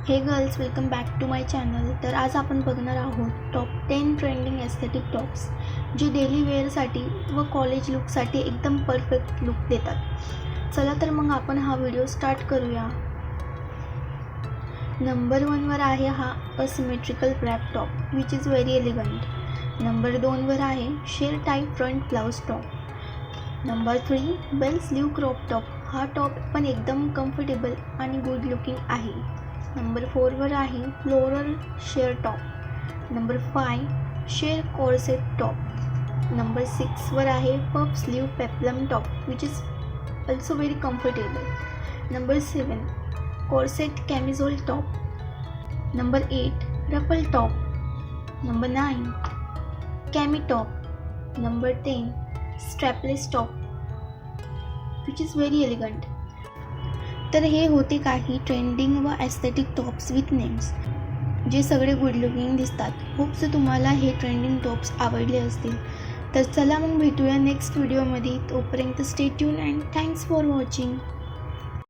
हे girls, welcome back to my channel. तर आज आपण बघणार आहोत टॉप 10 ट्रेंडिंग एस्थेटिक टॉप्स जे डेली वेअरसाठी व कॉलेज लुकसाठी एकदम परफेक्ट लुक देतात. चला तर मग आपण हा व्हिडिओ स्टार्ट करूया. नंबर 1वर आहे हा asymmetrical crop top which is very elegant. Number 2वर आहे sheer type front blouse top. Number 3 bell sleeve crop top. हा टॉप पण एकदम कम्फर्टेबल आणि गुड लुकिंग आहे. नंबर 4वर आहे floral sheer top. Number 5 sheer corset top. Number 6वर आहे puff sleeve peplum top which is also very comfortable. Number 7 corset camisole top. Number 8 ruffle top. Number 9 cami top. Number 10 strapless top which is very elegant. तर हे होते काही trending व aesthetic tops with names जे सगळे good looking दिसतात. Hopes तुम्हाला हे ट्रेंडिंग टॉप्स आवडले असतील. तर चला मग भेटूया नेक्स्ट व्हिडिओमध्ये. तोपर्यंत stay tune and thanks for watching.